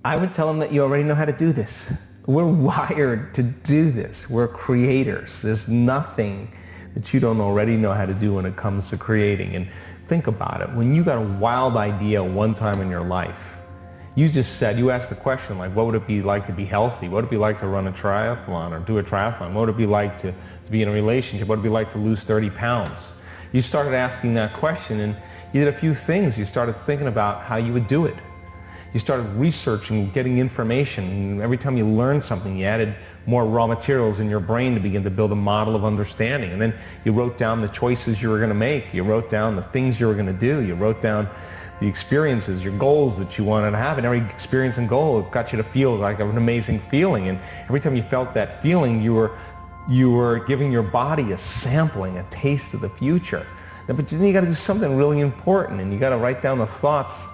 I would tell them that you already know how to do this. We're wired to do this. We're creators. There's nothing that you don't already know how to do when it comes to creating. And think about it. When you got a wild idea one time in your life, you asked the question, like, what would it be like to be healthy? What would it be like to run a triathlon or do a triathlon? What would it be like to be in a relationship? What would it be like to lose 30 pounds? You started asking that question and you did a few things. You started thinking about how you would do it. You started researching, getting information, and every time you learned something, you added more raw materials in your brain to begin to build a model of understanding. And then you wrote down the choices you were going to make. You wrote down the things you were going to do. You wrote down the experiences, your goals that you wanted to have. And every experience and goal got you to feel like an amazing feeling. And every time you felt that feeling, you were giving your body a sampling, a taste of the future. But then you got to do something really important, and you got to write down the thoughts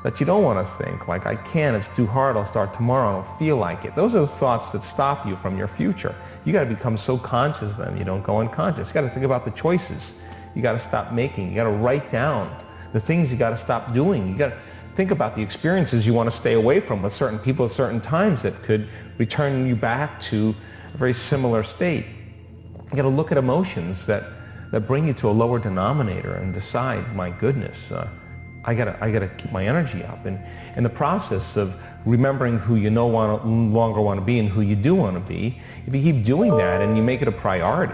that you don't want to think, like, I can't, it's too hard, I'll start tomorrow, I don't feel like it. Those are the thoughts that stop you from your future. You got to become so conscious then you don't go unconscious. You got to think about the choices you got to stop making. You got to write down the things you got to stop doing. You got to think about the experiences you want to stay away from with certain people at certain times that could return you back to a very similar state. You got to look at emotions that bring you to a lower denominator and decide, my goodness, I gotta keep my energy up. And in the process of remembering who you no longer want to be and who you do want to be, if you keep doing that and you make it a priority,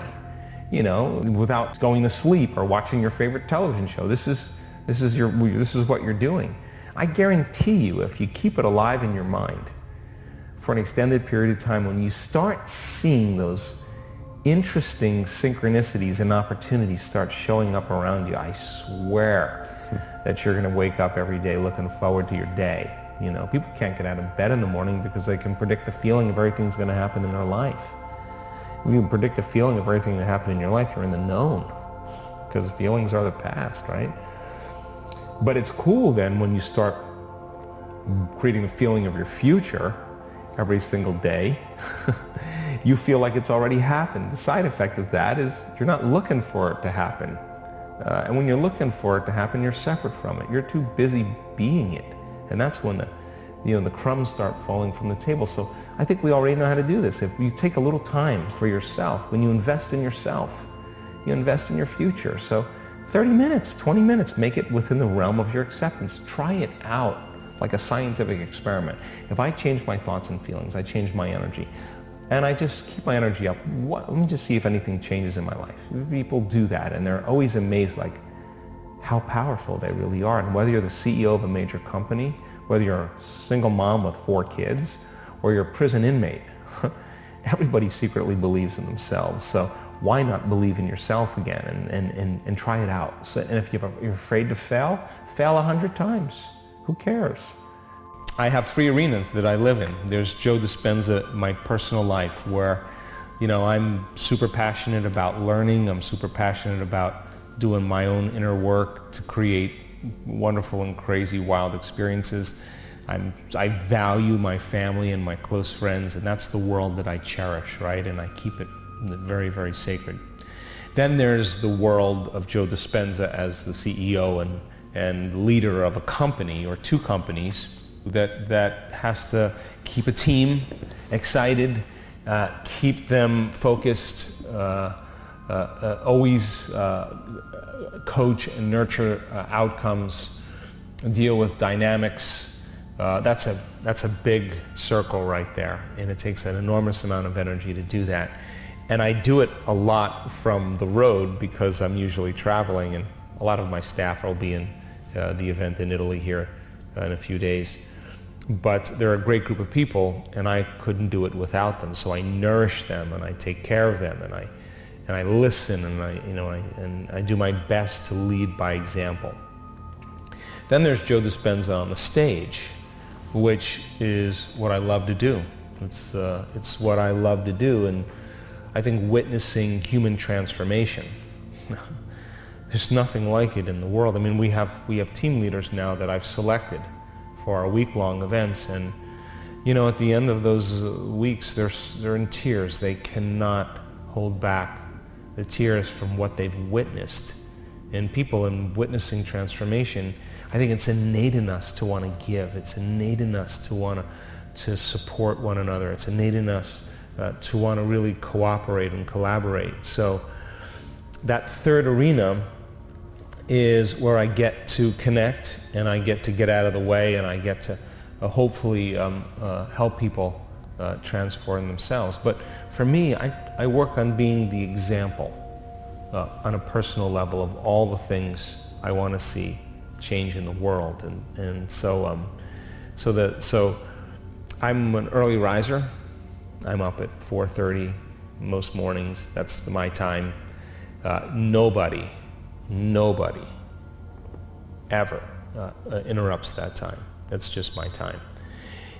without going to sleep or watching your favorite television show, this is what you're doing. I guarantee you, if you keep it alive in your mind for an extended period of time, when you start seeing those interesting synchronicities and opportunities start showing up around you, I swear that you're going to wake up every day looking forward to your day. People can't get out of bed in the morning because they can predict the feeling of everything's going to happen in their life. When you can predict the feeling of everything that happened in your life, you're in the known, because feelings are the past, right? But it's cool then when you start creating the feeling of your future every single day. You feel like it's already happened. The side effect of that is you're not looking for it to happen. And when you're looking for it to happen, you're separate from it. You're too busy being it. And that's when the crumbs start falling from the table. So I think we already know how to do this. If you take a little time for yourself, when you invest in yourself, you invest in your future. So 30 minutes, 20 minutes, make it within the realm of your acceptance. Try it out like a scientific experiment. If I change my thoughts and feelings, I change my energy, and I just keep my energy up, let me just see if anything changes in my life. People do that, and they're always amazed, like, how powerful they really are. And whether you're the CEO of a major company, whether you're a single mom with 4 kids, or you're a prison inmate, everybody secretly believes in themselves. So why not believe in yourself again and try it out? So, and if you're afraid to fail 100 times. Who cares? I have 3 arenas that I live in. There's Joe Dispenza, my personal life, where I'm super passionate about learning. I'm super passionate about doing my own inner work to create wonderful and crazy, wild experiences. I value my family and my close friends, and that's the world that I cherish, right? And I keep it very, very sacred. Then there's the world of Joe Dispenza as the CEO and leader of a company or 2 companies that has to keep a team excited, keep them focused, always coach and nurture outcomes, deal with dynamics. That's a big circle right there, and it takes an enormous amount of energy to do that. And I do it a lot from the road because I'm usually traveling, and a lot of my staff will be in the event in Italy here in a few days. But they're a great group of people, and I couldn't do it without them. So I nourish them, and I take care of them, and I listen, and I do my best to lead by example. Then there's Joe Dispenza on the stage, which is what I love to do. It's what I love to do, and I think witnessing human transformation. There's nothing like it in the world. I mean, we have team leaders now that I've selected for our week-long events, and at the end of those weeks, they're in tears. They cannot hold back the tears from what they've witnessed. And people in witnessing transformation, I think it's innate in us to want to give. It's innate in us to want to support one another. It's innate in us to want to really cooperate and collaborate. So that third arena is where I get to connect, and I get to get out of the way, and I get to hopefully help people transform themselves. But for me, I work on being the example on a personal level of all the things I want to see change in the world. And so I'm an early riser. I'm up at 4:30 most mornings. That's my time. Nobody ever interrupts that time. That's just my time.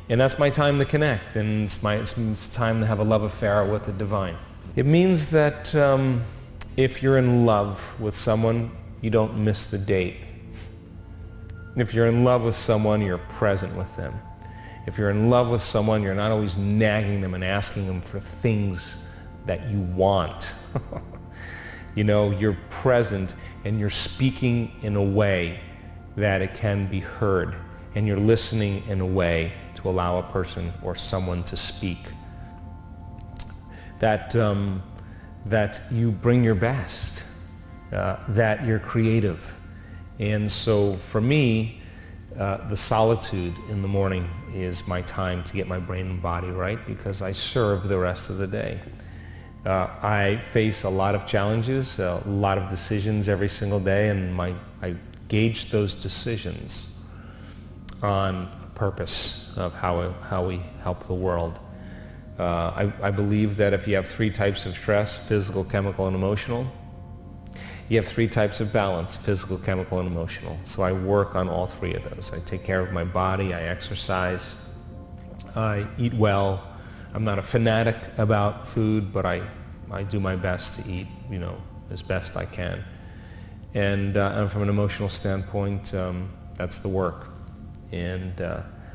And that's my time to connect, and it's time to have a love affair with the divine. It means that if you're in love with someone, you don't miss the date. If you're in love with someone, you're present with them. If you're in love with someone, you're not always nagging them and asking them for things that you want. You know, you're present and you're speaking in a way that it can be heard, and you're listening in a way to allow a person or someone to speak. That you bring your best, that you're creative. And so for me, the solitude in the morning is my time to get my brain and body right, because I serve the rest of the day. I face a lot of challenges, a lot of decisions every single day, and I gauge those decisions on purpose of how we help the world. I believe that if you have 3 types of stress, physical, chemical, and emotional, you have 3 types of balance, physical, chemical, and emotional. So I work on all 3 of those. I take care of my body, I exercise, I eat well. I'm not a fanatic about food, but I do my best to eat, as best I can. And from an emotional standpoint, that's the work. And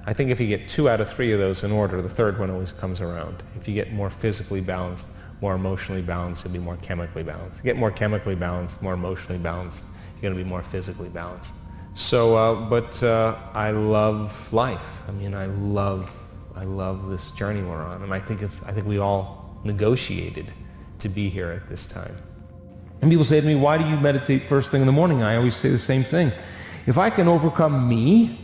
I think if you get 2 out of 3 of those in order, the third one always comes around. If you get more physically balanced, more emotionally balanced, you'll be more chemically balanced. You get more chemically balanced, more emotionally balanced, you're going to be more physically balanced. So, but I love life. I mean, I love this journey we're on, and I think we all negotiated to be here at this time. And people say to me, why do you meditate first thing in the morning? I always say the same thing. If I can overcome me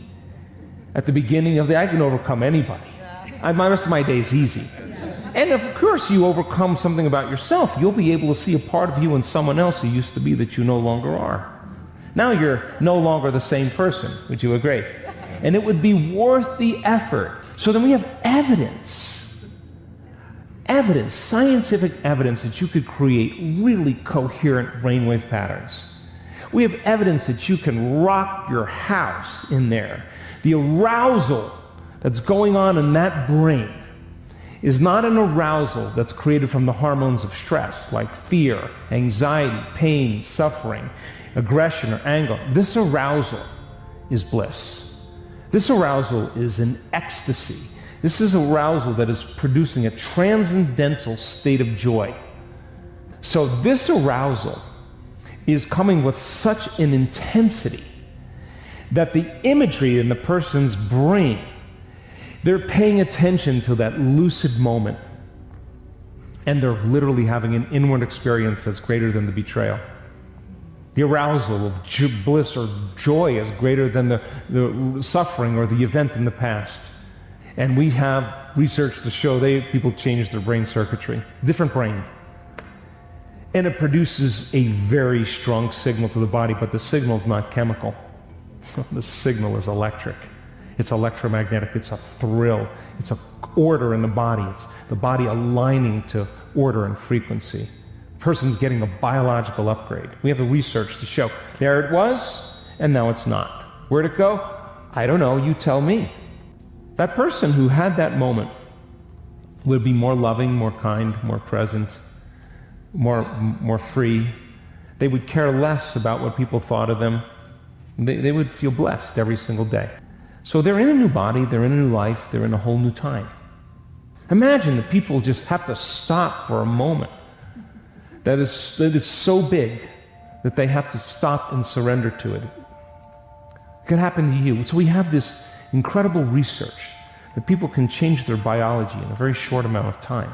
at the beginning of the day, I can overcome anybody. My rest of my day is easy. And of course, you overcome something about yourself. You'll be able to see a part of you in someone else who used to be that you no longer are. Now you're no longer the same person. Would you agree? And it would be worth the effort. So then we have evidence, scientific evidence that you could create really coherent brainwave patterns. We have evidence that you can rock your house in there. The arousal that's going on in that brain is not an arousal that's created from the hormones of stress, like fear, anxiety, pain, suffering, aggression, or anger. This arousal is bliss. This arousal is an ecstasy. This is arousal that is producing a transcendental state of joy. So this arousal is coming with such an intensity that the imagery in the person's brain, they're paying attention to that lucid moment, and they're literally having an inward experience that's greater than the betrayal. The arousal of bliss or joy is greater than the suffering or the event in the past. And we have research to show people change their brain circuitry, different brain. And it produces a very strong signal to the body, but the signal is not chemical. The signal is electric. It's electromagnetic. It's a thrill. It's an order in the body. It's the body aligning to order and frequency. The person's getting a biological upgrade. We have the research to show. There it was, and now it's not. Where'd it go? I don't know. You tell me. That person who had that moment would be more loving, more kind, more present, more free. They would care less about what people thought of them. They would feel blessed every single day. So they're in a new body, they're in a new life, they're in a whole new time. Imagine that people just have to stop for a moment that is so big that they have to stop and surrender to it. can happen to you. So we have this incredible research that people can change their biology in a very short amount of time.